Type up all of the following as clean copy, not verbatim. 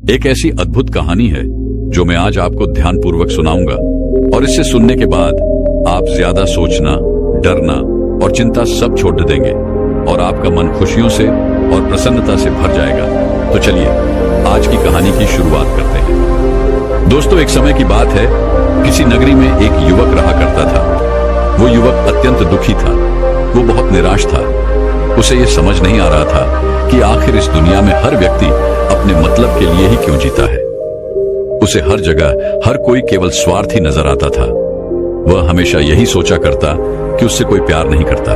एक ऐसी अद्भुत कहानी है जो मैं आज आपको ध्यानपूर्वक सुनाऊंगा और इसे सुनने के बाद आप ज्यादा सोचना, डरना और चिंता सब छोड़ देंगे और आपका मन खुशियों से और प्रसन्नता से भर जाएगा। तो चलिए आज की कहानी की शुरुआत करते हैं। दोस्तों, एक समय की बात है, किसी नगरी में एक युवक रहा करता था। वो युवक अत्यंत दुखी था, वो बहुत निराश था। उसे ये समझ नहीं आ रहा था कि आखिर इस दुनिया में हर व्यक्ति अपने मतलब के लिए ही क्यों जीता है। उसे हर जगह हर कोई केवल स्वार्थी नजर आता था। वह हमेशा यही सोचा करता कि उससे कोई प्यार नहीं करता,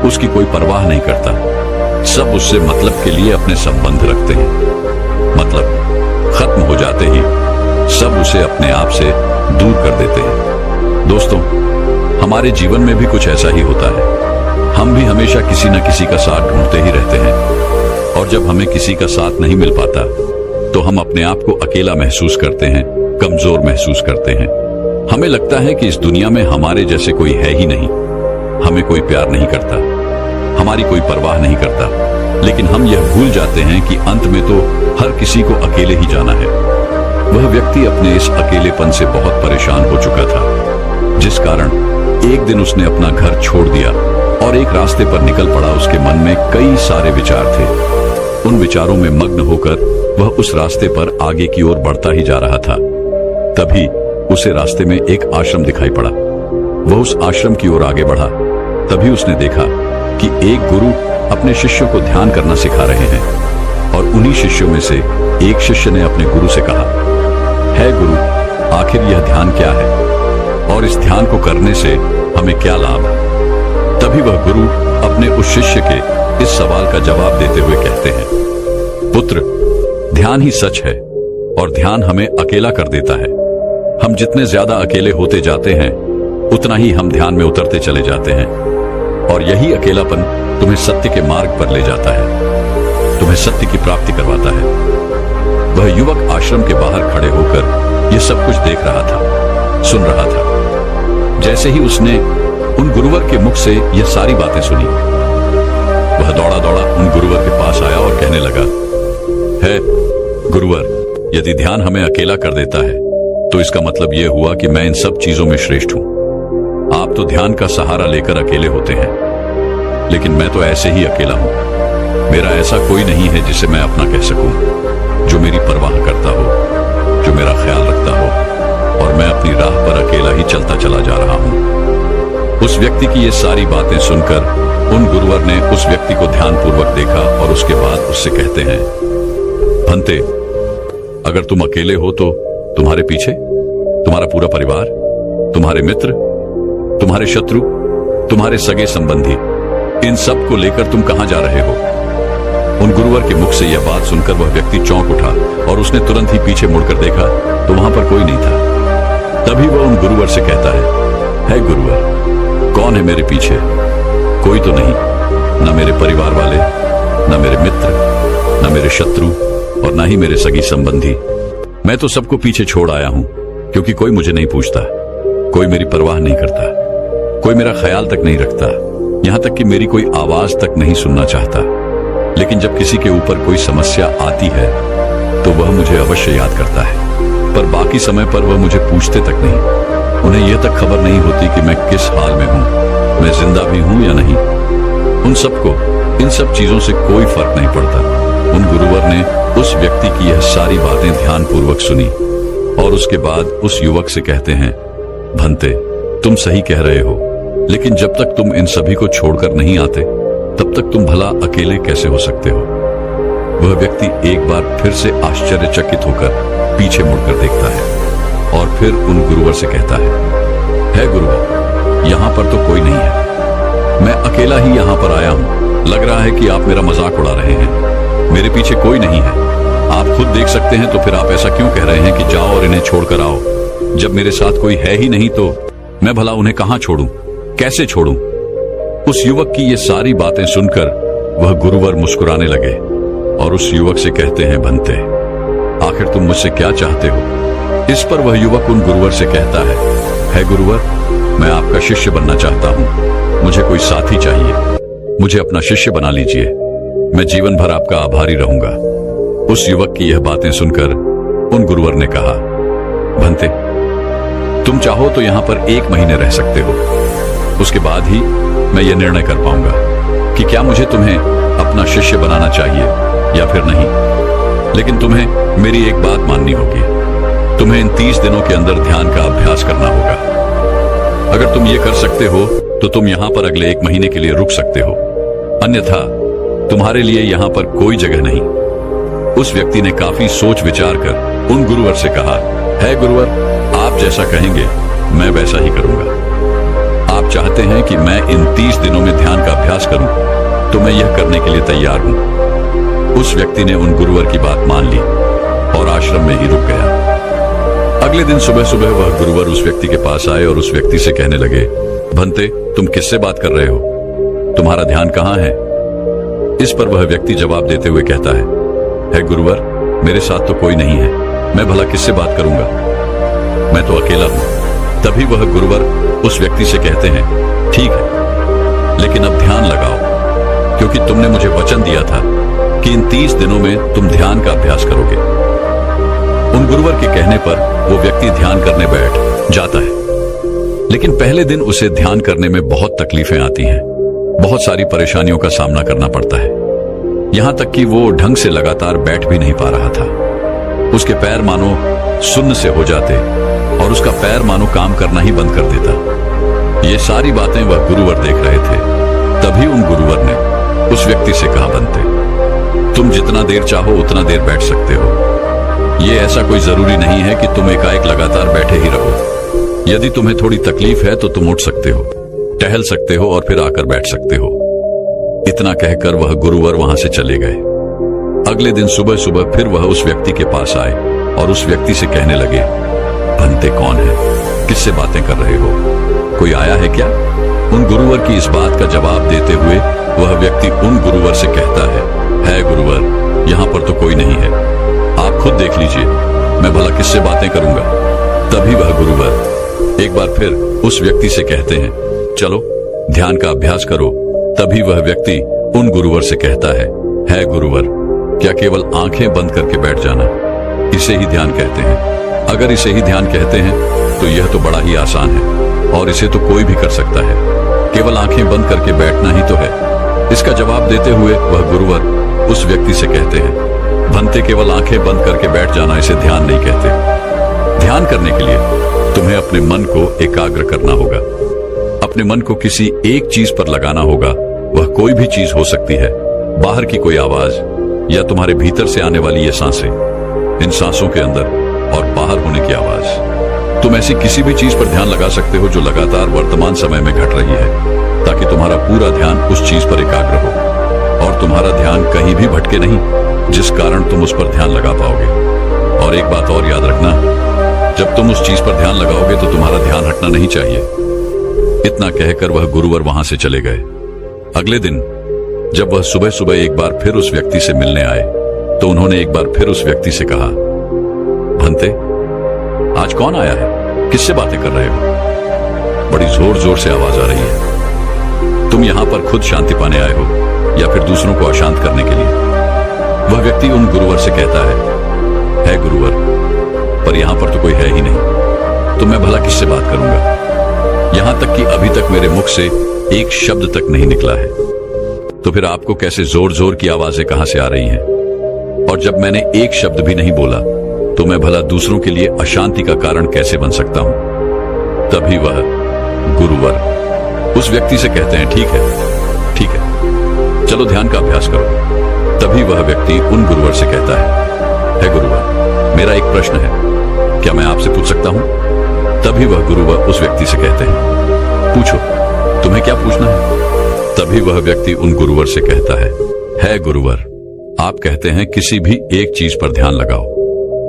उसकी कोई परवाह नहीं करता। सब उससे मतलब के लिए अपने संबंध रखते हैं। मतलब खत्म हो जाते ही सब उसे अपने आप से दूर कर देते हैं। दोस्तों, हमारे जीवन में भी कुछ ऐसा ही होता है। हम भी हमेशा किसी न किसी का साथ ढूंढते ही रहते हैं और जब हमें किसी का साथ नहीं मिल पाता तो हम अपने आप को अकेला महसूस करते हैं, कमजोर महसूस करते हैं। हमें लगता है कि इस दुनिया में हमारे जैसे कोई है ही नहीं। हमें कोई प्यार नहीं करता, हमारी कोई परवाह नहीं करता। लेकिन हम यह भूल जाते हैं कि अंत में तो हर किसी को अकेले ही जाना है। वह व्यक्ति अपने इस अकेलेपन से बहुत परेशान हो चुका था, जिस कारण एक दिन उसने अपना घर छोड़ दिया और एक रास्ते पर निकल पड़ा। उसके मन में कई सारे विचार थे। उन विचारों में मग्न होकर वह उस रास्ते पर आगे की ओर बढ़ता ही जा रहा था। तभी उसे रास्ते में एक आश्रम दिखाई पड़ा। वह उस आश्रम की ओर आगे बढ़ा। तभी उसने देखा कि एक गुरु अपने शिष्यों को ध्यान करना सिखा रहे हैं और उन्हीं शिष्यों में से एक शिष्य ने अपने गुरु से कहा, है गुरु, आखिर यह ध्यान क्या है और इस ध्यान को करने से हमें क्या लाभ? तभी वह गुरु अपने उस शिष्य के इस सवाल का जवाब देते हुए कहते हैं, पुत्र, ध्यान ही सच है और ध्यान हमें अकेला कर देता है। हम जितने ज्यादा अकेले होते जाते हैं उतना ही हम ध्यान में उतरते चले जाते हैं और यही अकेलापन तुम्हें सत्य के मार्ग पर ले जाता है, तुम्हें सत्य की प्राप्ति करवाता है। वह युवक आश्रम के बाहर खड़े होकर यह सब कुछ देख रहा था, सुन रहा था। जैसे ही उसने उन गुरुवर के मुख से यह सारी बातें सुनी, वह दौड़ा दौड़ा उन गुरुवर के पास आया और कहने लगा, है गुरुवर, यदि ध्यान हमें अकेला कर देता है तो इसका मतलब यह हुआ कि मैं इन सब चीजों में श्रेष्ठ हूं। आप तो ध्यान का सहारा लेकर अकेले होते हैं, लेकिन मैं तो ऐसे ही अकेला हूं। मेरा ऐसा कोई नहीं है जिसे मैं अपना कह सकूं, जो मेरी परवाह करता हो, जो मेरा ख्याल रखता हो, और मैं अपनी राह पर अकेला ही चलता चला जा रहा हूं। उस व्यक्ति की ये सारी बातें सुनकर उन गुरुवर ने उस व्यक्ति को ध्यानपूर्वक देखा और उसके बाद उससे कहते हैं, भंते, अगर तुम अकेले हो तो तुम्हारे पीछे तुम्हारा पूरा परिवार, तुम्हारे मित्र, तुम्हारे शत्रु, तुम्हारे सगे संबंधी, इन सब को लेकर तुम कहां जा रहे हो? उन गुरुवर के मुख से यह बात सुनकर वह व्यक्ति चौंक उठा और उसने तुरंत ही पीछे मुड़कर देखा तो वहां पर कोई नहीं था। तभी वह उन गुरुवर से कहता है गुरुवर, कौन है मेरे पीछे? कोई तो नहीं, न मेरे परिवार वाले, न मेरे मित्र, न मेरे शत्रु और न ही मेरे सगी संबंधी। मैं तो सबको पीछे छोड़ आया हूं क्योंकि कोई मुझे नहीं पूछता, कोई मेरी परवाह नहीं करता, कोई मेरा ख्याल तक नहीं रखता, यहां तक कि मेरी कोई आवाज तक नहीं सुनना चाहता। लेकिन जब किसी के ऊपर कोई समस्या आती है तो वह मुझे अवश्य याद करता है, पर बाकी समय पर वह मुझे पूछते तक नहीं। उन्हें यह तक खबर नहीं होती कि मैं किस हाल में हूं, मैं जिंदा भी हूं या नहीं। उन सबको इन सब चीजों से कोई फर्क नहीं पड़ता। उन गुरुवर ने उस व्यक्ति की यह सारी बातें ध्यानपूर्वक सुनी और उसके बाद उस युवक से कहते हैं, भंते, तुम सही कह रहे हो, लेकिन जब तक तुम इन सभी को छोड़कर नहीं आते तब तक तुम भला अकेले कैसे हो सकते हो? वह व्यक्ति एक बार फिर से आश्चर्यचकित होकर पीछे मुड़कर देखता है और फिर उन गुरुवर से कहता है गुरुवर, यहां पर तो कोई नहीं है, मैं अकेला ही यहां पर आया हूं। लग रहा है कि आप मेरा मजाक उड़ा रहे हैं। मेरे पीछे कोई नहीं है, आप खुद देख सकते हैं, तो फिर आप ऐसा क्यों कह रहे हैं कि जाओ और इन्हें छोड़कर आओ? जब मेरे साथ कोई है ही नहीं तो मैं भला उन्हें कहां छोड़ूं, कैसे छोड़ूं? उस युवक की ये सारी बातें सुनकर वह गुरुवर मुस्कुराने लगे और उस युवक से कहते हैं, भंते, आखिर तुम मुझसे क्या चाहते हो? इस पर वह युवक उन गुरुवर से कहता है गुरुवर, मैं आपका शिष्य बनना चाहता हूं, मुझे कोई साथी चाहिए, मुझे अपना शिष्य बना लीजिए, मैं जीवन भर आपका आभारी रहूंगा। उस युवक की यह बातें सुनकर उन गुरुवर ने कहा, भंते, तुम चाहो तो यहां पर 1 महीने रह सकते हो। उसके बाद ही मैं यह निर्णय कर पाऊंगा कि क्या मुझे तुम्हें अपना शिष्य बनाना चाहिए या फिर नहीं। लेकिन तुम्हें मेरी एक बात माननी होगी, तुम्हें इन 30 दिनों के अंदर ध्यान का अभ्यास करना होगा। अगर तुम ये कर सकते हो तो तुम यहां पर अगले 1 महीने के लिए रुक सकते हो, अन्यथा तुम्हारे लिए यहां पर कोई जगह नहीं। उस व्यक्ति ने काफी सोच विचार कर उन गुरुवर से कहा, है गुरुवर, आप जैसा कहेंगे मैं वैसा ही करूंगा। आप चाहते हैं कि मैं इन 30 दिनों में ध्यान का अभ्यास करूं, तो मैं यह करने के लिए तैयार हूं। उस व्यक्ति ने उन गुरुवर की बात मान ली और आश्रम में ही रुक गया। अगले दिन सुबह सुबह वह गुरुवर उस व्यक्ति के पास आए और उस व्यक्ति से कहने लगे, भंते, तुम किससे बात कर रहे हो? तुम्हारा ध्यान कहां है? इस पर वह व्यक्ति जवाब देते हुए कहता है गुरुवर, मेरे साथ तो कोई नहीं है, मैं भला किससे बात करूंगा, मैं तो अकेला हूं। तभी वह गुरुवर उस व्यक्ति से कहते हैं, ठीक है, लेकिन अब ध्यान लगाओ, क्योंकि तुमने मुझे वचन दिया था कि इन 30 दिनों में तुम ध्यान का अभ्यास करोगे। उन गुरुवर के कहने पर वो व्यक्ति ध्यान करने बैठ जाता है। लेकिन पहले दिन उसे ध्यान करने में बहुत तकलीफें आती हैं, बहुत सारी परेशानियों का सामना करना पड़ता है। यहां तक कि वो ढंग से लगातार बैठ भी नहीं पा रहा था। उसके पैर मानो सुन्न से हो जाते और उसका पैर मानो काम करना ही बंद कर देता। ये सारी बातें वह गुरुवर देख रहे थे। तभी उन गुरुवर ने उस व्यक्ति से कहा, बनते, तुम जितना देर चाहो उतना देर बैठ सकते हो। ये ऐसा कोई जरूरी नहीं है कि तुम एकाएक लगातार बैठे ही रहो। यदि तुम्हें थोड़ी तकलीफ है तो तुम उठ सकते हो, टहल सकते हो और फिर आकर बैठ सकते हो। इतना कहकर वह गुरुवर वहां से चले गए। अगले दिन सुबह सुबह फिर वह उस व्यक्ति के पास आए और उस व्यक्ति से कहने लगे, भंते कौन है, किससे बातें कर रहे हो, कोई आया है क्या? उन गुरुवर की इस बात का जवाब देते हुए वह व्यक्ति उन गुरुवर से कहता है गुरुवर, यहाँ पर तो कोई नहीं है, आप खुद देख लीजिए, मैं भला किससे बातें करूंगा। तभी वह गुरुवर एक बार फिर उस व्यक्ति से कहते हैं, चलो ध्यान का अभ्यास करो। तभी वह व्यक्ति उन गुरुवर से कहता है गुरुवर, क्या केवल आंखें बंद करके बैठ जाना, इसे ही ध्यान कहते हैं? अगर इसे ही ध्यान कहते हैं तो यह तो बड़ा ही आसान है और इसे तो कोई भी कर सकता है, केवल आंखें बंद करके बैठना ही तो है। इसका जवाब देते हुए वह गुरुवर उस व्यक्ति से कहते हैं, भंते, केवल आंखें बंद करके बैठ जाना इसे ध्यान नहीं कहते। ध्यान करने के लिए तुम्हें अपने मन को एकाग्र करना होगा, अपने मन को किसी एक चीज पर लगाना होगा। वह कोई भी चीज हो सकती है, बाहर की कोई आवाज या तुम्हारे भीतर से आने वाली ये सांसें, इन सांसों के अंदर और बाहर होने की आवाज। तुम ऐसी किसी भी चीज पर ध्यान लगा सकते हो जो लगातार वर्तमान समय में घट रही है, ताकि तुम्हारा पूरा ध्यान उस चीज पर एकाग्र हो और तुम्हारा ध्यान कहीं भी भटके नहीं, जिस कारण तुम उस पर ध्यान लगा पाओगे। और एक बात और याद रखना, जब तुम उस चीज पर ध्यान लगाओगे तो तुम्हारा ध्यान हटना नहीं चाहिए। इतना कहकर वह गुरुवर वहां से चले गए। अगले दिन जब वह सुबह सुबह एक बार फिर उस व्यक्ति से मिलने आए तो उन्होंने एक बार फिर उस व्यक्ति से कहा, भंते, आज कौन आया है, किससे बातें कर रहे हो? बड़ी जोर जोर से आवाज आ रही है। तुम यहां पर खुद शांति पाने आए हो या फिर दूसरों को अशांत करने के लिए? वह व्यक्ति उन गुरुवर से कहता है गुरुवर, पर यहां पर तो कोई है ही नहीं, तो मैं भला किससे बात करूंगा? यहां तक कि अभी तक मेरे मुख से एक शब्द तक नहीं निकला है, तो फिर आपको कैसे जोर जोर की आवाजें कहां से आ रही हैं? और जब मैंने एक शब्द भी नहीं बोला तो मैं भला दूसरों के लिए अशांति का कारण कैसे बन सकता हूं? तभी वह गुरुवर उस व्यक्ति से कहते हैं, ठीक है, चलो ध्यान का अभ्यास करो। तभी वह व्यक्ति उन गुरुवर से कहता है गुरुवर, मेरा एक प्रश्न है, क्या मैं आपसे पूछ सकता हूं? तभी वह गुरुवर उस व्यक्ति से कहते हैं, पूछो, तुम्हें क्या पूछना है? तभी वह व्यक्ति उन गुरुवर से कहता है गुरुवर, आप कहते हैं किसी भी एक चीज पर ध्यान लगाओ,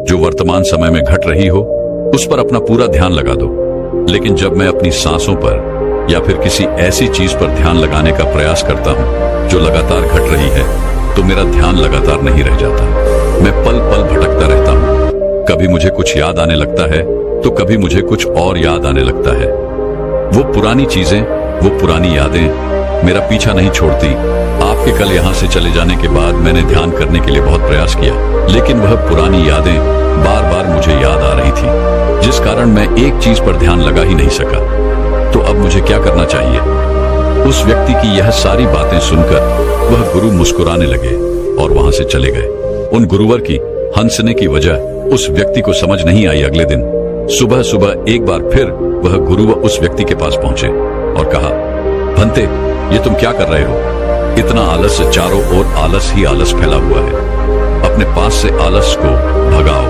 जो वर्तमान समय में घट रही हो उस पर अपना पूरा ध्यान लगा दो। लेकिन जब मैं अपनी सांसों पर या फिर किसी ऐसी चीज पर ध्यान लगाने का प्रयास करता हूं जो लगातार घट रही है, तो मेरा ध्यान लगातार नहीं रह जाता। मैं पल पल भटकता रहता हूं। कभी मुझे कुछ याद आने लगता है तो कभी मुझे कुछ और याद आने लगता है। वो पुरानी चीजें, वो पुरानी यादें मेरा पीछा नहीं छोड़ती, आप आपके कल यहाँ से चले जाने के बाद मैंने ध्यान करने के लिए बहुत प्रयास किया, लेकिन वह पुरानी यादें बार बार मुझे याद आ रही थी, जिस कारण मैं एक चीज पर ध्यान लगा ही नहीं सका। तो अब मुझे क्या करना चाहिए? उस व्यक्ति की यह सारी बातें सुनकर वह गुरु मुस्कुराने लगे और वहां से चले गए। उन गुरुवर की हंसने की वजह उस व्यक्ति को समझ नहीं आई। अगले दिन सुबह सुबह एक बार फिर वह गुरु उस व्यक्ति के पास पहुंचे और कहा, भंते, ये तुम क्या कर रहे हो? इतना आलस, चारों ओर आलस ही आलस फैला हुआ है। अपने पास से आलस को भगाओ,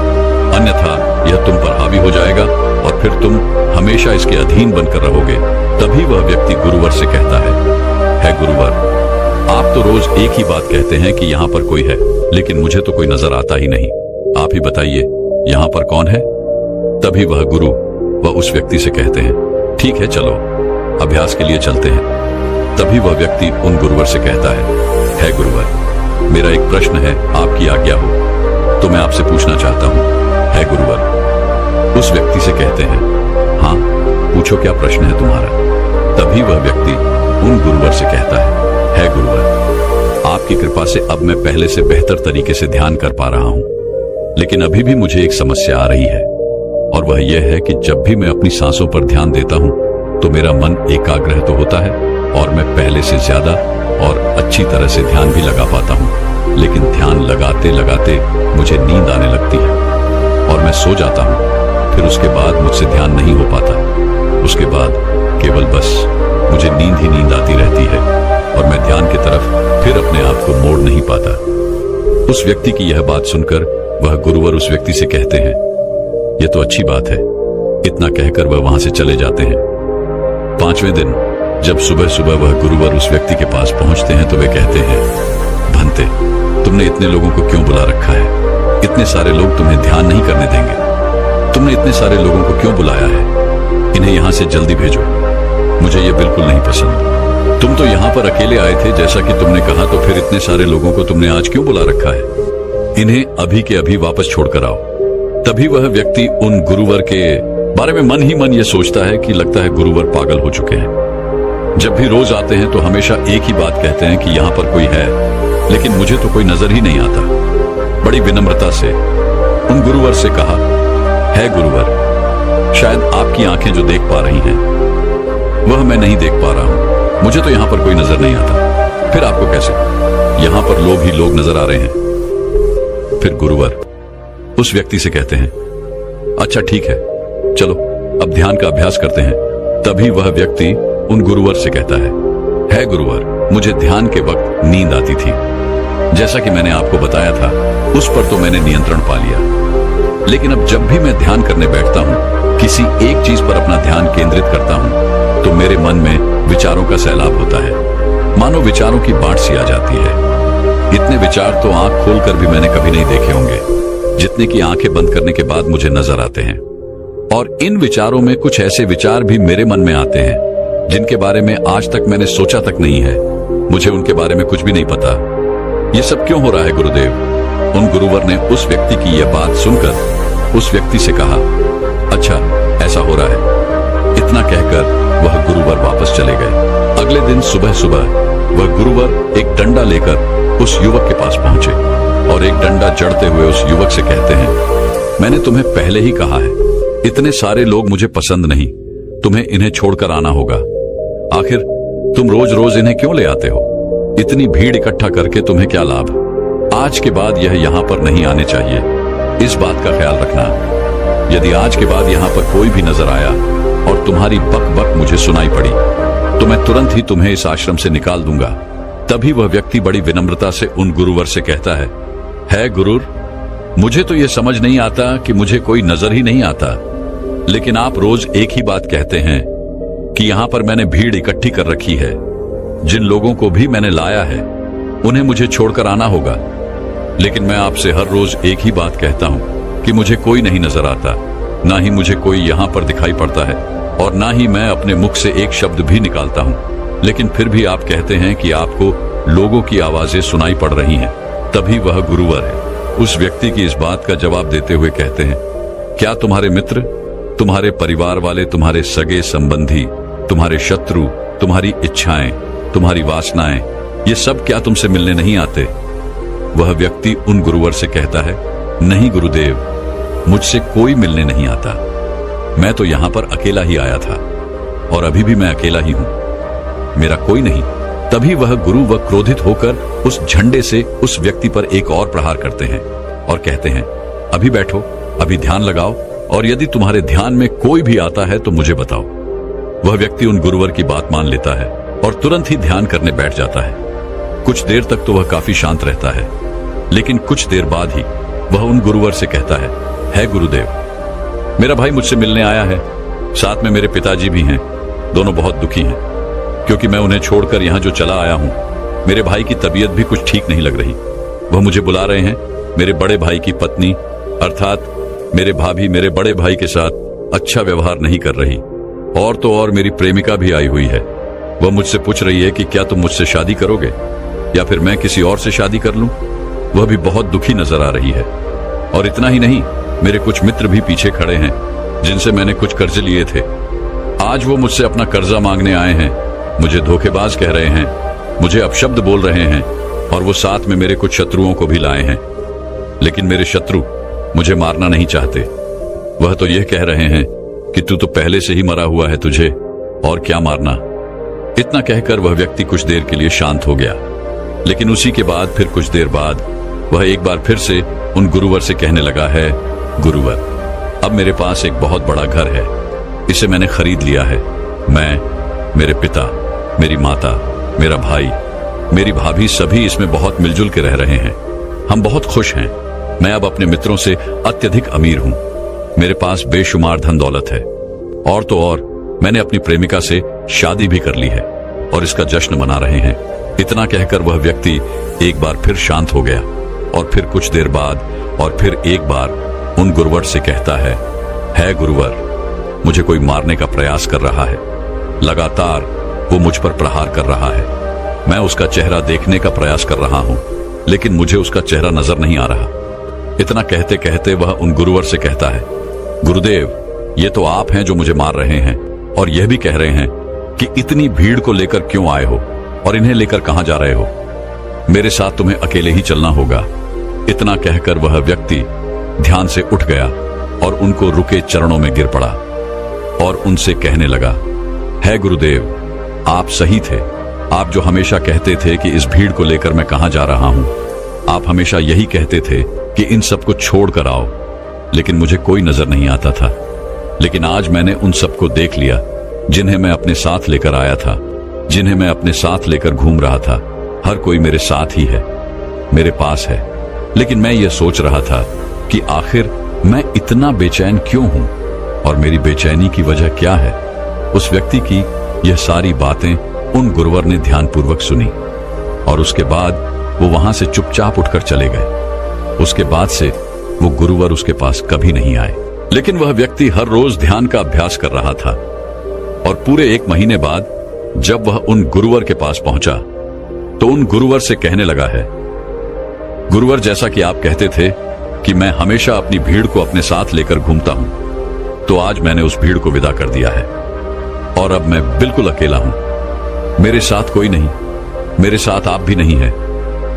अन्यथा यह तुम पर हावी हो जाएगा और फिर तुम हमेशा इसके अधीन बनकर रहोगे। तभी वह व्यक्ति गुरुवर से कहता है गुरुवर, आप तो रोज एक ही बात कहते हैं कि यहाँ पर कोई है, लेकिन मुझे तो कोई नजर आता ही नहीं। आप ही बताइए, यहाँ पर कौन है? तभी वह गुरु वह उस व्यक्ति से कहते हैं, ठीक है, चलो अभ्यास के लिए चलते हैं। तभी वह व्यक्ति उन गुरुवर से कहता है गुरुवर, मेरा एक प्रश्न है, आपकी आज्ञा हो तो मैं आपसे पूछना चाहता हूँ। है गुरुवर। उस व्यक्ति से कहते हैं, हाँ पूछो, क्या प्रश्न है तुम्हारा? तभी वह व्यक्ति उन गुरुवर से कहता है गुरुवर, आपकी कृपा से अब मैं पहले से बेहतर तरीके से ध्यान कर पा रहा हूँ, लेकिन अभी भी मुझे एक समस्या आ रही है, और वह यह है कि जब भी मैं अपनी सांसों पर ध्यान देता हूँ तो मेरा मन एकाग्र तो होता है और मैं पहले से ज्यादा और अच्छी तरह से ध्यान भी लगा पाता हूँ, लेकिन ध्यान लगाते लगाते मुझे नींद आने लगती है और मैं सो जाता हूँ। फिर उसके बाद मुझसे ध्यान नहीं हो पाता। उसके बाद केवल बस मुझे नींद ही नींद आती रहती है और मैं ध्यान की तरफ फिर अपने आप को मोड़ नहीं पाता। उस व्यक्ति की यह बात सुनकर वह गुरुवर उस व्यक्ति से कहते हैं, यह तो अच्छी बात है। इतना कहकर वह वहां से चले जाते हैं। 5वें दिन जब सुबह सुबह वह गुरुवर उस व्यक्ति के पास पहुंचते हैं तो वे कहते हैं, भंते, तुमने इतने लोगों को क्यों बुला रखा है? इतने सारे लोग तुम्हें ध्यान नहीं करने देंगे। तुमने इतने सारे लोगों को क्यों बुलाया है? इन्हें यहां से जल्दी भेजो, मुझे ये बिल्कुल नहीं पसंद। तुम तो यहाँ पर अकेले आए थे जैसा कि तुमने कहा, तो फिर इतने सारे लोगों को तुमने आज क्यों बुला रखा है? इन्हें अभी के अभी वापस छोड़कर आओ। तभी वह व्यक्ति उन गुरुवर के बारे में मन ही मन ये सोचता है कि लगता है गुरुवर पागल हो चुके हैं। जब भी रोज आते हैं तो हमेशा एक ही बात कहते हैं कि यहाँ पर कोई है, लेकिन मुझे तो कोई नजर ही नहीं आता। बड़ी विनम्रता से उन गुरुवर से कहा, है गुरुवर, शायद आपकी आंखें जो देख पा रही हैं वह मैं नहीं देख पा रहा हूं। मुझे तो यहाँ पर कोई नजर नहीं आता। फिर आपको कैसे? यहाँ पर लोग ही लोग नजर आ रहे हैं। फिर गुरुवर उस व्यक्ति से कहते हैं, अच्छा ठीक है, चलो अब ध्यान का अभ्यास करते हैं। तभी वह व्यक्ति उन गुरुवर से कहता है गुरुवर, मुझे ध्यान के वक्त नींद आती थी। जैसा कि मैंने आपको बताया था, उस पर तो मैंने नियंत्रण पा लिया, लेकिन अब जब भी मैं ध्यान करने बैठता हूँ, किसी एक चीज पर अपना ध्यान केंद्रित करता हूँ, तो मेरे मन में विचारों का सैलाब होता है। मानो विचारों की बाढ़ सी आ जाती है। इतने विचार तो आंख खोलकर भी मैंने कभी नहीं देखे होंगे, जितने की आंखें बंद करने के बाद मुझे नजर आते हैं। और इन विचारों में कुछ ऐसे विचार भी मेरे मन में आते हैं जिनके बारे में आज तक मैंने सोचा तक नहीं है। मुझे उनके बारे में कुछ भी नहीं पता। ये सब क्यों हो रहा है गुरुदेव? उन गुरुवर ने उस व्यक्ति की यह बात सुनकर उस व्यक्ति से कहा, अच्छा ऐसा हो रहा है। इतना कहकर वह गुरुवर वापस चले गए। अगले दिन सुबह सुबह वह गुरुवर एक डंडा लेकर उस युवक के पास पहुंचे और एक डंडा जड़ते हुए उस युवक से कहते हैं, मैंने तुम्हें पहले ही कहा है, इतने सारे लोग मुझे पसंद नहीं, तुम्हें इन्हें छोड़कर आना होगा। आखिर तुम रोज रोज इन्हें क्यों ले आते हो? इतनी भीड़ इकट्ठा करके तुम्हें क्या लाभ? आज के बाद यह यहाँ पर नहीं आने चाहिए। इस बात का ख्याल रखना। यदि आज के बाद यहाँ पर कोई भी नजर आया और तुम्हारी बक बक मुझे सुनाई पड़ी, तो मैं तुरंत ही तुम्हें इस आश्रम से निकाल दूंगा। तभी वह व्यक्ति बड़ी विनम्रता से उन गुरुवर से कहता है गुरुर, मुझे तो यह समझ नहीं आता कि मुझे कोई नजर ही नहीं आता, लेकिन आप रोज एक ही बात कहते हैं कि यहाँ पर मैंने भीड़ इकट्ठी कर रखी है। जिन लोगों को भी मैंने लाया है उन्हें मुझे छोड़कर आना होगा, लेकिन मैं आपसे हर रोज एक ही बात कहता हूँ कि मुझे कोई नहीं नजर आता, ना ही मुझे कोई यहाँ पर दिखाई पड़ता है और ना ही मैं अपने मुख से एक शब्द भी निकालता हूँ, लेकिन फिर भी आप कहते हैं कि आपको लोगों की आवाजें सुनाई पड़ रही हैं। तभी वह गुरुवर है उस व्यक्ति की इस बात का जवाब देते हुए कहते हैं, क्या तुम्हारे मित्र, तुम्हारे परिवार वाले, तुम्हारे सगे संबंधी, तुम्हारे शत्रु, तुम्हारी इच्छाएं, तुम्हारी वासनाएं ये सब क्या तुमसे मिलने नहीं आते? वह व्यक्ति उन गुरुवर से कहता है, नहीं गुरुदेव, मुझसे कोई मिलने नहीं आता। मैं तो यहां पर अकेला ही आया था और अभी भी मैं अकेला ही हूं, मेरा कोई नहीं। तभी वह गुरु व क्रोधित होकर उस झंडे से उस व्यक्ति पर एक और प्रहार करते हैं और कहते हैं, अभी बैठो, अभी ध्यान लगाओ, और यदि तुम्हारे ध्यान में कोई भी आता है तो मुझे बताओ। वह व्यक्ति उन गुरुवर की बात मान लेता है और तुरंत ही ध्यान करने बैठ जाता है। कुछ देर तक तो वह काफी शांत रहता है, लेकिन कुछ देर बाद ही वह उन गुरुवर से कहता है गुरुदेव, मेरा भाई मुझसे मिलने आया है, साथ में मेरे पिताजी भी हैं। दोनों बहुत दुखी हैं क्योंकि मैं उन्हें छोड़कर यहाँ जो चला आया हूँ। मेरे भाई की तबीयत भी कुछ ठीक नहीं लग रही। वह मुझे बुला रहे हैं। मेरे बड़े भाई की पत्नी अर्थात मेरे भाभी मेरे बड़े भाई के साथ अच्छा व्यवहार नहीं कर रही, और तो और मेरी प्रेमिका भी आई हुई है। वह मुझसे पूछ रही है कि क्या तुम मुझसे शादी करोगे या फिर मैं किसी और से शादी कर लूं। वह भी बहुत दुखी नजर आ रही है। और इतना ही नहीं, मेरे कुछ मित्र भी पीछे खड़े हैं जिनसे मैंने कुछ कर्जे लिए थे। आज वो मुझसे अपना कर्जा मांगने आए हैं, मुझे धोखेबाज कह रहे हैं, मुझे अपशब्द बोल रहे हैं, और वो साथ में मेरे कुछ शत्रुओं को भी लाए हैं। लेकिन मेरे शत्रु मुझे मारना नहीं चाहते। वह तो यह कह रहे हैं कि तू तो पहले से ही मरा हुआ है, तुझे और क्या मारना। इतना कहकर वह व्यक्ति कुछ देर के लिए शांत हो गया, लेकिन उसी के बाद फिर कुछ देर बाद वह एक बार फिर से उन गुरुवर से कहने लगा है, गुरुवर, अब मेरे पास एक बहुत बड़ा घर है, इसे मैंने खरीद लिया है। मैं, मेरे पिता, मेरी माता, मेरा भाई, मेरी भाभी सभी इसमें बहुत मिलजुल के रह रहे हैं। हम बहुत खुश हैं। मैं अब अपने मित्रों से अत्यधिक अमीर हूं। मेरे पास बेशुमार धन दौलत है, और तो और मैंने अपनी प्रेमिका से शादी भी कर ली है और इसका जश्न मना रहे हैं। इतना कहकर वह व्यक्ति एक बार फिर शांत हो गया और फिर कुछ देर बाद और फिर एक बार उन गुरुवर से कहता है गुरुवर, मुझे कोई मारने का प्रयास कर रहा है। लगातार वो मुझ पर प्रहार कर रहा है। मैं उसका चेहरा देखने का प्रयास कर रहा हूं, लेकिन मुझे उसका चेहरा नजर नहीं आ रहा। इतना कहते कहते वह उन गुरुवर से कहता है, गुरुदेव, ये तो आप हैं जो मुझे मार रहे हैं और यह भी कह रहे हैं कि इतनी भीड़ को लेकर क्यों आए हो और इन्हें लेकर कहां जा रहे हो। मेरे साथ तुम्हें अकेले ही चलना होगा। इतना कहकर वह व्यक्ति ध्यान से उठ गया और उनको रुके चरणों में गिर पड़ा और उनसे कहने लगा, है गुरुदेव, आप सही थे। आप जो हमेशा कहते थे कि इस भीड़ को लेकर मैं कहां जा रहा हूं, आप हमेशा यही कहते थे कि इन सबको छोड़ कर आओ, लेकिन मुझे कोई नजर नहीं आता था। लेकिन आज मैंने उन सबको देख लिया जिन्हें मैं अपने साथ लेकर आया था, जिन्हें मैं अपने साथ लेकर घूम रहा था। हर कोई मेरे साथ ही है, मेरे पास है। लेकिन मैं ये सोच रहा था कि आखिर मैं इतना बेचैन क्यों हूं और मेरी बेचैनी की वजह क्या है। उस व्यक्ति की यह सारी बातें उन गुरुवर ने ध्यानपूर्वक सुनी और उसके बाद वो वहां से चुपचाप उठकर चले गए। उसके बाद से वो गुरुवर उसके पास कभी नहीं आए। लेकिन वह व्यक्ति हर रोज ध्यान का अभ्यास कर रहा था और पूरे 1 महीने बाद जब वह उन गुरुवर के पास पहुंचा तो उन गुरुवर से कहने लगा है, गुरुवर, जैसा कि आप कहते थे कि मैं हमेशा अपनी भीड़ को अपने साथ लेकर घूमता हूं, तो आज मैंने उस भीड़ को विदा कर दिया है और अब मैं बिल्कुल अकेला हूं। मेरे साथ कोई नहीं, मेरे साथ आप भी नहीं है,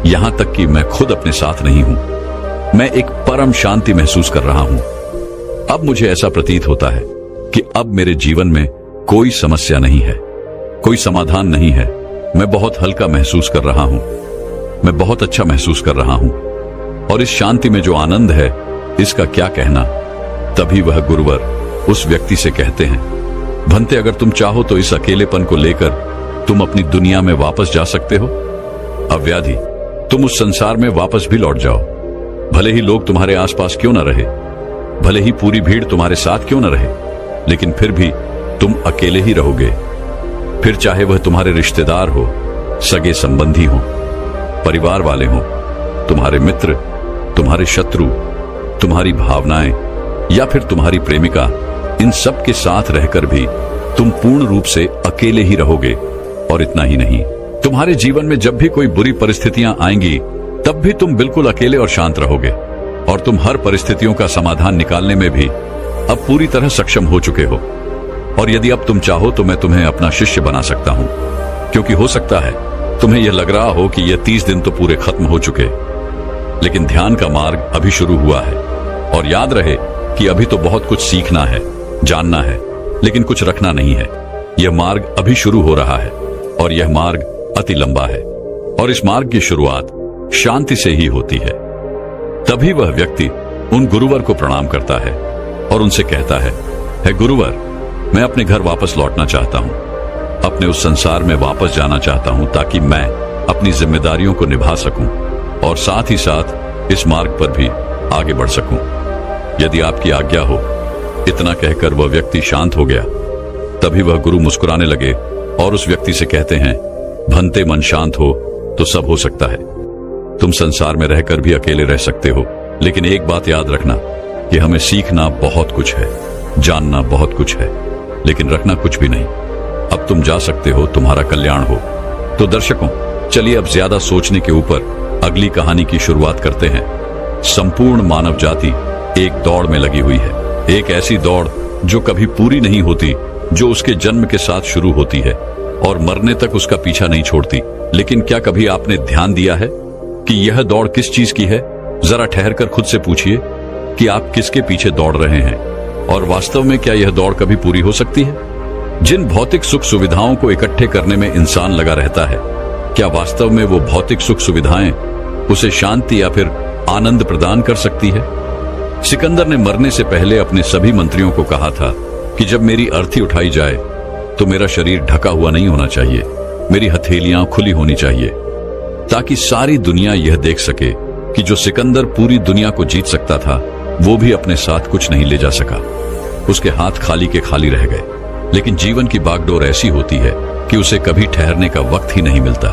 यहां तक कि मैं खुद अपने साथ नहीं हूं। मैं एक परम शांति महसूस कर रहा हूं। अब मुझे ऐसा प्रतीत होता है कि अब मेरे जीवन में कोई समस्या नहीं है, कोई समाधान नहीं है। मैं बहुत हल्का महसूस कर रहा हूं, मैं बहुत अच्छा महसूस कर रहा हूं, और इस शांति में जो आनंद है इसका क्या कहना। तभी वह गुरुवर उस व्यक्ति से कहते हैं, भंते, अगर तुम चाहो तो इस अकेलेपन को लेकर तुम अपनी दुनिया में वापस जा सकते हो। अव्याधि, तुम उस संसार में वापस भी लौट जाओ। भले ही लोग तुम्हारे आसपास क्यों न रहे, भले ही पूरी भीड़ तुम्हारे साथ क्यों न रहे, लेकिन फिर भी तुम अकेले ही रहोगे। फिर चाहे वह तुम्हारे रिश्तेदार हो, सगे संबंधी हो, परिवार वाले हो, तुम्हारे मित्र, तुम्हारे शत्रु, तुम्हारी भावनाएं या फिर तुम्हारी प्रेमिका, इन सब के साथ रहकर भी तुम पूर्ण रूप से अकेले ही रहोगे। और इतना ही नहीं, तुम्हारे जीवन में जब भी कोई बुरी परिस्थितियां आएंगी तब भी तुम बिल्कुल अकेले और शांत रहोगे और तुम हर परिस्थितियों का समाधान निकालने में भी अब पूरी तरह सक्षम हो चुके हो। और यदि अब तुम चाहो तो मैं तुम्हें अपना शिष्य बना सकता हूं, क्योंकि हो सकता है तुम्हें यह लग रहा हो कि यह 30 दिन तो पूरे खत्म हो चुके, लेकिन ध्यान का मार्ग अभी शुरू हुआ है। और याद रहे कि अभी तो बहुत कुछ सीखना है, जानना है, लेकिन कुछ रखना नहीं है। यह मार्ग अभी शुरू हो रहा है और यह मार्ग अति लंबा है। और इस मार्ग की शुरुआत शांति से ही होती है। तभी वह व्यक्ति उन गुरुवर को प्रणाम करता है और उनसे कहता है, हे गुरुवर, मैं अपने घर वापस लौटना चाहता हूं, अपने उस संसार में वापस जाना चाहता हूं ताकि मैं अपनी जिम्मेदारियों को निभा सकूं और साथ ही साथ इस मार्ग पर भी आगे बढ़ सकूं। यदि आपकी आज्ञा हो। इतना कहकर वह व्यक्ति शांत हो गया। तभी वह गुरु मुस्कुराने लगे और उस व्यक्ति से कहते हैं, भंते मन शांत हो तो सब हो सकता है। तुम संसार में रहकर भी अकेले रह सकते हो, लेकिन एक बात याद रखना कि हमें सीखना बहुत कुछ है, जानना बहुत कुछ है, लेकिन रखना कुछ भी नहीं। अब तुम जा सकते हो, तुम्हारा कल्याण हो। तो दर्शकों, चलिए अब ज्यादा सोचने के ऊपर अगली कहानी की शुरुआत करते हैं। संपूर्ण मानव जाति एक दौड़ में लगी हुई है, एक ऐसी दौड़ जो कभी पूरी नहीं होती, जो उसके जन्म के साथ शुरू होती है और मरने तक उसका पीछा नहीं छोड़ती। लेकिन क्या कभी आपने ध्यान दिया है कि यह दौड़ किस चीज की है? जरा ठहरकर खुद से पूछिए कि आप किसके पीछे दौड़ रहे हैं और वास्तव में क्या यह दौड़ कभी पूरी हो सकती है? जिन भौतिक सुख सुविधाओं को इकट्ठे करने में इंसान लगा रहता है, क्या वास्तव में वो भौतिक सुख सुविधाएं उसे शांति या फिर आनंद प्रदान कर सकती है? सिकंदर ने मरने से पहले अपने सभी मंत्रियों को कहा था कि जब मेरी अर्थी उठाई जाए तो मेरा शरीर ढका हुआ नहीं होना चाहिए, मेरी हथेलियां खुली होनी चाहिए, ताकि सारी दुनिया यह देख सके कि जो सिकंदर पूरी दुनिया को जीत सकता था, वो भी अपने साथ कुछ नहीं ले जा सका। उसके हाथ खाली के खाली रह गए। लेकिन जीवन की बागडोर ऐसी होती है कि उसे कभी ठहरने का वक्त ही नहीं मिलता।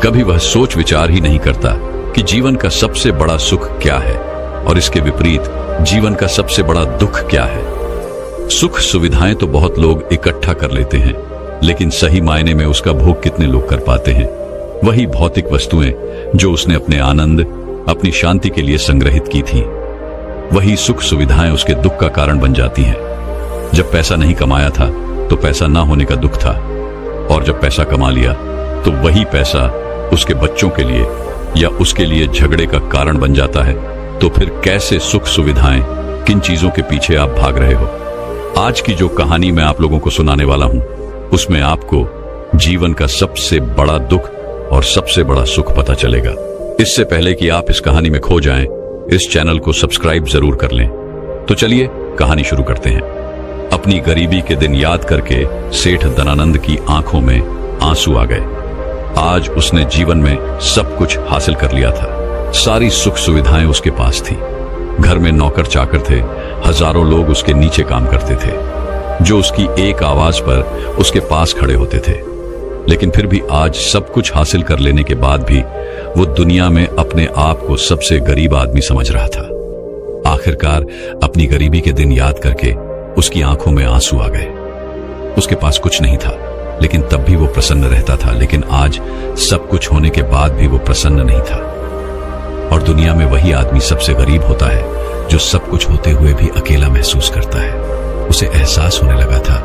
कभी वह सोच विचार ही नहीं करता कि जीवन का सबसे बड़ा सुख क्या है और इसके विपरीत जीवन का सबसे बड़ा दुख क्या है। सुख सुविधाएं तो बहुत लोग इकट्ठा कर लेते हैं, लेकिन सही मायने में उसका भोग कितने लोग कर पाते हैं? वही भौतिक वस्तुएं जो उसने अपने आनंद, अपनी शांति के लिए संग्रहित की थी, वही सुख सुविधाएं उसके दुख का कारण बन जाती हैं। जब पैसा नहीं कमाया था तो पैसा ना होने का दुख था, और जब पैसा कमा लिया तो वही पैसा उसके बच्चों के लिए या उसके लिए झगड़े का कारण बन जाता है। तो फिर कैसे सुख सुविधाएं, किन चीजों के पीछे आप भाग रहे हो? आज की जो कहानी मैं आप लोगों को सुनाने वाला हूं, उसमें आपको जीवन का सबसे बड़ा दुख और सबसे बड़ा सुख पता चलेगा। इससे पहले कि आप इस कहानी में खो जाएं, इस चैनल को सब्सक्राइब जरूर कर लें। तो चलिए कहानी शुरू करते हैं। अपनी गरीबी के दिन याद करके सेठ धनानंद की आंखों में आंसू आ गए। आज उसने जीवन में सब कुछ हासिल कर लिया था। सारी सुख सुविधाएं उसके पास थी। घर में नौकर चाकर थे, हजारों लोग उसके नीचे काम करते थे, जो उसकी एक आवाज पर उसके पास खड़े होते थे। लेकिन फिर भी आज सब कुछ हासिल कर लेने के बाद भी वो दुनिया में अपने आप को सबसे गरीब आदमी समझ रहा था। आखिरकार अपनी गरीबी के दिन याद करके उसकी आंखों में आंसू आ गए। उसके पास कुछ नहीं था, लेकिन तब भी वो प्रसन्न रहता था। लेकिन आज सब कुछ होने के बाद भी वो प्रसन्न नहीं था। और दुनिया में वही आदमी सबसे गरीब होता है जो सब कुछ होते हुए भी अकेला महसूस करता है। उसे एहसास होने लगा था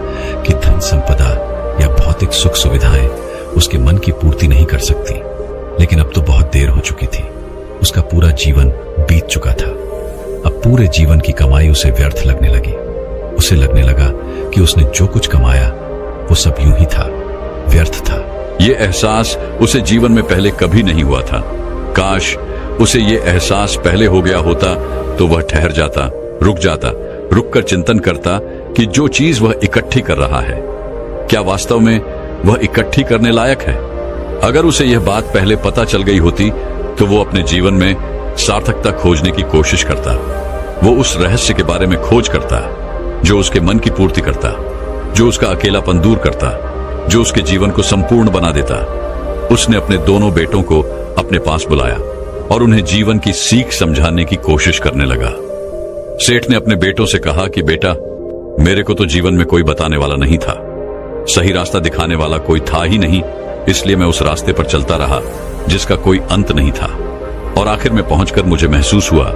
कि धन संपदा या भौतिक सुख सुविधाएं उसके मन की पूर्ति नहीं कर सकती। लेकिन अब तो बहुत देर हो चुकी थी। उसका पूरा जीवन बीत चुका था। अब पूरे जीवन की कमाई उसे व्यर्थ लगने लगी। उसे लगने लगा कि उसने जो कुछ कमाया वो सब यूं ही था, व्यर्थ था। ये एहसास उसे जीवन में पहले कभी नहीं हुआ था। काश उसे ये एहसास पहले हो गया होता तो वह ठहर जाता, रुककर चिंतन करता कि जो चीज वह इकट्ठी कर रहा है, क्या वास्तव में वह इकट्ठी करने लायक है? अगर उसे यह बात पहले पता चल गई होती तो वो अपने जीवन में सार्थकता खोजने की कोशिश करता। वो उस रहस्य के बारे में खोज करता जो उसके मन की पूर्ति करता, जो उसका अकेलापन दूर करता, जो उसके जीवन को संपूर्ण बना देता। उसने अपने दोनों बेटों को अपने पास बुलाया और उन्हें जीवन की सीख समझाने की कोशिश करने लगा। सेठ ने अपने बेटों से कहा कि बेटा, मेरे को तो जीवन में कोई बताने वाला नहीं था, सही रास्ता दिखाने वाला कोई था ही नहीं, इसलिए मैं उस रास्ते पर चलता रहा जिसका कोई अंत नहीं था। और आखिर में पहुंचकर मुझे महसूस हुआ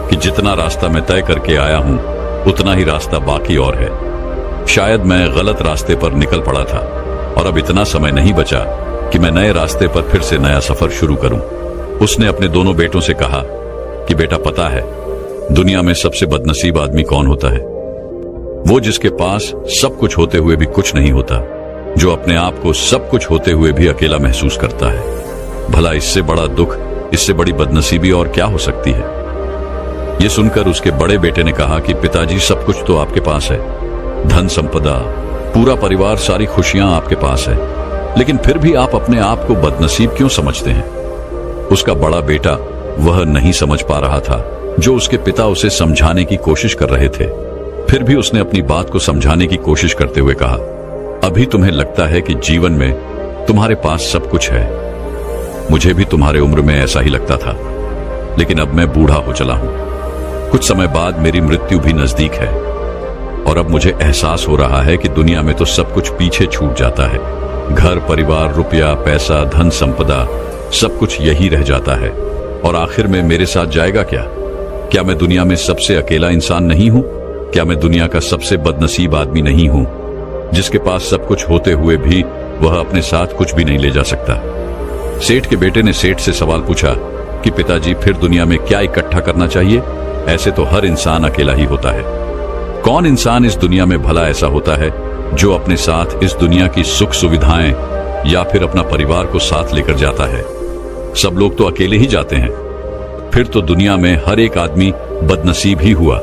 कि जितना रास्ता मैं तय करके आया हूं उतना ही रास्ता बाकी और है। शायद मैं गलत रास्ते पर निकल पड़ा था और अब इतना समय नहीं बचा कि मैं नए रास्ते पर फिर से नया सफर शुरू करूं। उसने अपने दोनों बेटों से कहा कि बेटा, पता है दुनिया में सबसे बदनसीब आदमी कौन होता है? वो जिसके पास सब कुछ होते हुए भी कुछ नहीं होता, जो अपने आप को सब कुछ होते हुए भी अकेला महसूस करता है। भला इससे बड़ा दुख, इससे बड़ी बदनसीबी और क्या हो सकती है? यह सुनकर उसके बड़े बेटे ने कहा कि पिताजी, सब कुछ तो आपके पास है, धन संपदा, पूरा परिवार, सारी खुशियां आपके पास है, लेकिन फिर भी आप अपने आप को बदनसीब क्यों समझते हैं? उसका बड़ा बेटा वह नहीं समझ पा रहा था जो उसके पिता उसे समझाने की कोशिश कर रहे थे। फिर भी उसने अपनी बात को समझाने की कोशिश करते हुए कहा, अभी तुम्हें लगता है कि जीवन में तुम्हारे पास सब कुछ है। मुझे भी तुम्हारे उम्र में ऐसा ही लगता था, लेकिन अब मैं बूढ़ा हो चला हूं। कुछ समय बाद मेरी मृत्यु भी नजदीक है और अब मुझे एहसास हो रहा है कि दुनिया में तो सब कुछ पीछे छूट जाता है। घर, परिवार, रुपया, पैसा, धन संपदा, सब कुछ यही रह जाता है और आखिर में मेरे साथ जाएगा क्या? क्या मैं दुनिया में सबसे अकेला इंसान नहीं हूं? क्या मैं दुनिया का सबसे बदनसीब आदमी नहीं हूं, जिसके पास सब कुछ होते हुए भी वह अपने साथ कुछ भी नहीं ले जा सकता? सेठ के बेटे ने सेठ से सवाल पूछा कि पिताजी, फिर दुनिया में क्या इकट्ठा करना चाहिए? ऐसे तो हर इंसान अकेला ही होता है। कौन इंसान इस दुनिया में भला ऐसा होता है जो अपने साथ इस दुनिया की सुख सुविधाएं या फिर अपना परिवार को साथ लेकर जाता है? सब लोग तो अकेले ही जाते हैं। फिर तो दुनिया में हर एक आदमी बदनसीब ही हुआ।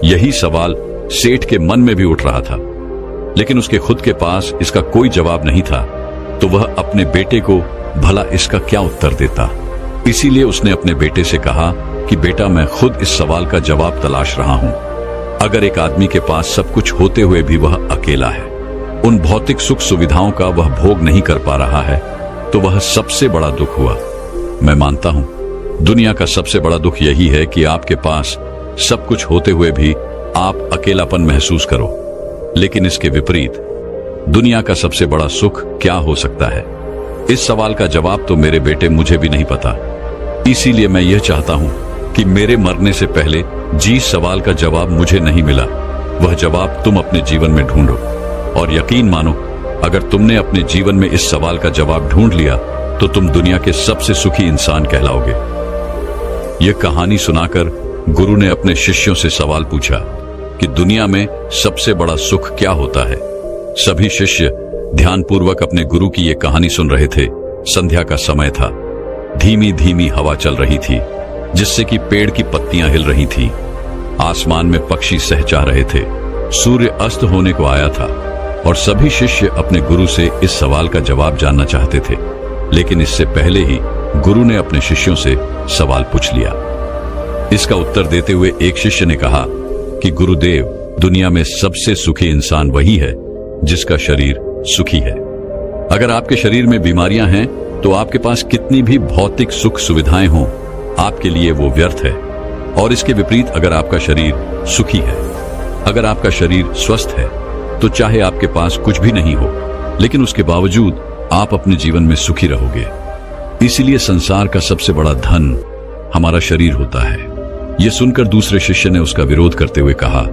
यही सवाल सेठ के मन में भी उठ रहा था, लेकिन उसके खुद के पास इसका कोई जवाब नहीं था, तो वह अपने बेटे को भला इसका क्या उत्तर देता। इसीलिए उसने अपने बेटे से कहा कि बेटा, मैं खुद इस सवाल का जवाब तलाश रहा हूं। अगर एक आदमी के पास सब कुछ होते हुए भी वह अकेला है, उन भौतिक सुख सुविधाओं का वह भोग नहीं कर पा रहा है, तो वह सबसे बड़ा दुख हुआ। मैं मानता हूं दुनिया का सबसे बड़ा दुख यही है कि आपके पास सब कुछ होते हुए भी आप अकेलापन महसूस करो। लेकिन इसके विपरीत दुनिया का सबसे बड़ा सुख क्या हो सकता है? इस सवाल का जवाब तो मेरे बेटे मुझे भी नहीं पता। इसीलिए मैं यह चाहता हूं कि मेरे मरने से पहले जिस सवाल का जवाब मुझे नहीं मिला, वह जवाब तुम अपने जीवन में ढूंढो। और यकीन मानो, अगर तुमने अपने जीवन में इस सवाल का जवाब ढूंढ लिया तो तुम दुनिया के सबसे सुखी इंसान कहलाओगे। यह कहानी सुनाकर गुरु ने अपने शिष्यों से सवाल पूछा कि दुनिया में सबसे बड़ा सुख क्या होता है। सभी शिष्य ध्यानपूर्वक अपने गुरु की यह कहानी सुन रहे थे। संध्या का समय था। धीमी धीमी हवा चल रही थी, जिससे कि पेड़ की पत्तियां हिल रही थीं। आसमान में पक्षी सहचा रहे थे। सूर्य अस्त होने को आया था और सभी शिष्य अपने गुरु से इस सवाल का जवाब जानना चाहते थे। लेकिन इससे पहले ही गुरु ने अपने शिष्यों से सवाल पूछ लिया। इसका उत्तर देते हुए एक शिष्य ने कहा कि गुरुदेव, दुनिया में सबसे सुखी इंसान वही है जिसका शरीर सुखी है। अगर आपके शरीर में बीमारियां हैं तो आपके पास कितनी भी भौतिक सुख सुविधाएं हों, आपके लिए वो व्यर्थ है। और इसके विपरीत अगर आपका शरीर सुखी है, अगर आपका शरीर स्वस्थ है, तो चाहे आपके पास कुछ भी नहीं हो, लेकिन उसके बावजूद आप अपने जीवन में सुखी रहोगे। इसीलिए संसार का सबसे बड़ा धन हमारा शरीर होता है। यह सुनकर दूसरे शिष्य ने उसका विरोध करते हुए कहा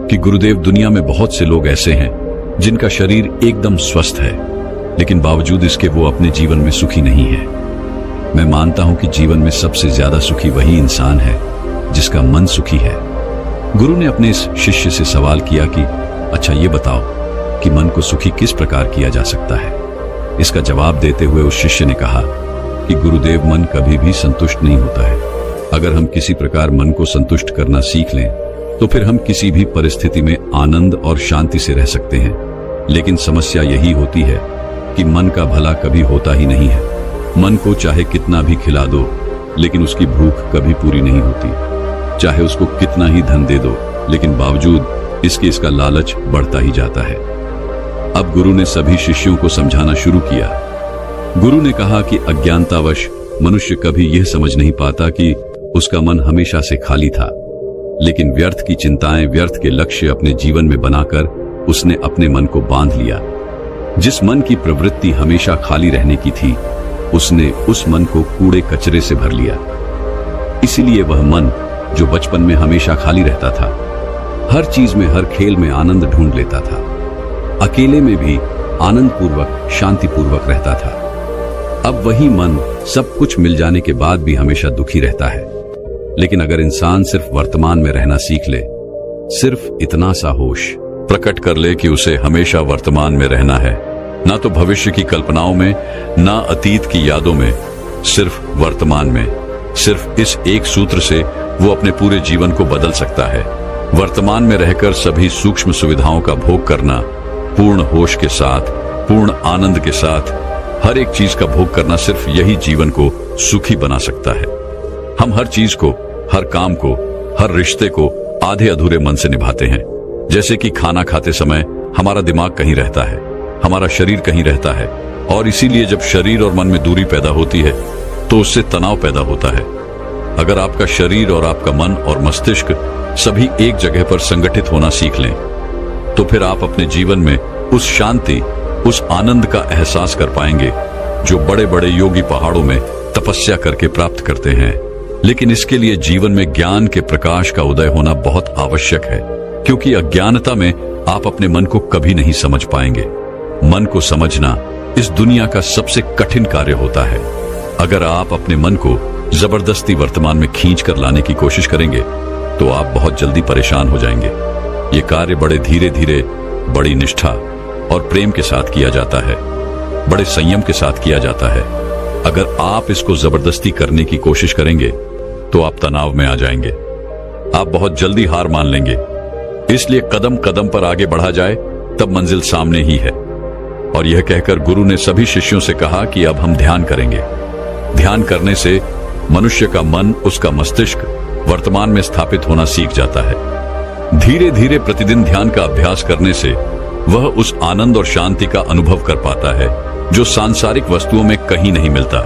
कि गुरुदेव, दुनिया में बहुत से लोग ऐसे हैं जिनका शरीर एकदम स्वस्थ है, लेकिन बावजूद इसके वो अपने जीवन में सुखी नहीं है। मैं मानता हूं कि जीवन में सबसे ज्यादा सुखी वही इंसान है जिसका मन सुखी है। गुरु ने अपने इस शिष्य से सवाल किया कि अच्छा, ये बताओ कि मन को सुखी किस प्रकार किया जा सकता है। इसका जवाब देते हुए उस शिष्य ने कहा कि गुरुदेव, मन कभी भी संतुष्ट नहीं होता है। अगर हम किसी प्रकार मन को संतुष्ट करना सीख लें तो फिर हम किसी भी परिस्थिति में आनंद और शांति से रह सकते हैं। लेकिन समस्या यही होती है कि मन का भला कभी होता ही नहीं है। मन को चाहे कितना भी खिला दो, लेकिन उसकी भूख कभी पूरी नहीं होती। चाहे उसको कितना ही धन दे दो, लेकिन बावजूद इसका लालच बढ़ता ही जाता है। अब गुरु ने सभी शिष्यों को समझाना शुरू किया। गुरु ने कहा कि अज्ञानतावश मनुष्य कभी यह समझ नहीं पाता कि उसका मन हमेशा से खाली था, लेकिन व्यर्थ की चिंताएं, व्यर्थ के लक्ष्य अपने जीवन में बनाकर उसने अपने मन को बांध लिया। जिस मन की प्रवृत्ति हमेशा खाली रहने की थी, उसने उस मन को कूड़े कचरे से भर लिया। इसीलिए वह मन जो बचपन में हमेशा खाली रहता था, हर चीज में, हर खेल में आनंद ढूंढ लेता था, अकेले में भी आनंद पूर्वक, शांति पूर्वक रहता था, अब वही मन सब कुछ मिल जाने के बाद भी हमेशा दुखी रहता है। लेकिन अगर इंसान सिर्फ वर्तमान में रहना सीख ले, सिर्फ इतना सा होश प्रकट कर ले कि उसे हमेशा वर्तमान में रहना है, ना तो भविष्य की कल्पनाओं में, ना अतीत की यादों में, सिर्फ वर्तमान में, सिर्फ इस एक सूत्र से वो अपने पूरे जीवन को बदल सकता है। वर्तमान में रहकर सभी सूक्ष्म सुविधाओं का भोग करना, पूर्ण होश के साथ, पूर्ण आनंद के साथ हर एक चीज का भोग करना, सिर्फ यही जीवन को सुखी बना सकता है। हम हर चीज को, हर काम को, हर रिश्ते को आधे अधूरे मन से निभाते हैं। जैसे कि खाना खाते समय हमारा दिमाग कहीं रहता है, हमारा शरीर कहीं रहता है, और इसीलिए जब शरीर और मन में दूरी पैदा होती है तो उससे तनाव पैदा होता है। अगर आपका शरीर और आपका मन और मस्तिष्क सभी एक जगह पर संगठित होना सीख लें, तो फिर आप अपने जीवन में उस शांति, उस आनंद का एहसास कर पाएंगे जो बड़े बड़े योगी पहाड़ों में तपस्या करके प्राप्त करते हैं। लेकिन इसके लिए जीवन में ज्ञान के प्रकाश का उदय होना बहुत आवश्यक है, क्योंकि अज्ञानता में आप अपने मन को कभी नहीं समझ पाएंगे। मन को समझना इस दुनिया का सबसे कठिन कार्य होता है। अगर आप अपने मन को जबरदस्ती वर्तमान में खींच कर लाने की कोशिश करेंगे तो आप बहुत जल्दी परेशान हो जाएंगे। ये कार्य बड़े धीरे धीरे, बड़ी निष्ठा और प्रेम के साथ किया जाता है, बड़े संयम के साथ किया जाता है। अगर आप इसको जबरदस्ती करने की कोशिश करेंगे तो आप तनाव में आ जाएंगे, आप बहुत जल्दी हार मान लेंगे। इसलिए कदम कदम पर आगे बढ़ा जाए तब मंजिल सामने ही है। और यह कहकर गुरु ने सभी शिष्यों से कहा कि अब हम ध्यान करेंगे। ध्यान करने से मनुष्य का मन, उसका मस्तिष्क वर्तमान में स्थापित होना सीख जाता है। धीरे धीरे प्रतिदिन ध्यान का अभ्यास करने से वह उस आनंद और शांति का अनुभव कर पाता है जो सांसारिक वस्तुओं में कहीं नहीं मिलता,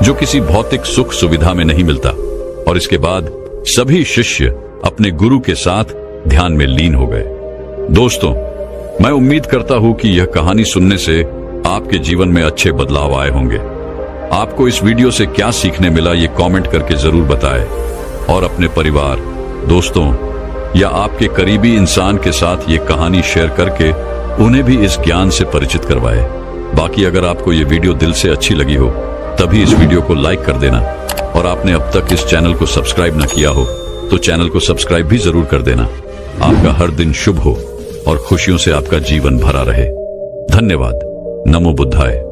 जो किसी भौतिक सुख सुविधा में नहीं मिलता। और इसके बाद सभी शिष्य अपने गुरु के साथ ध्यान में लीन हो गए। दोस्तों, मैं उम्मीद करता हूं कि यह कहानी सुनने से आपके जीवन में अच्छे बदलाव आए होंगे। आपको इस वीडियो से क्या सीखने मिला, ये कमेंट करके जरूर बताएं और अपने परिवार, दोस्तों या आपके करीबी इंसान के साथ ये कहानी शेयर करके उन्हें भी इस ज्ञान से परिचित करवाएं। बाकी अगर आपको ये वीडियो दिल से अच्छी लगी हो तभी इस वीडियो को लाइक कर देना, और आपने अब तक इस चैनल को सब्सक्राइब न किया हो तो चैनल को सब्सक्राइब भी जरूर कर देना। आपका हर दिन शुभ हो और खुशियों से आपका जीवन भरा रहे। धन्यवाद। नमो बुद्धाय।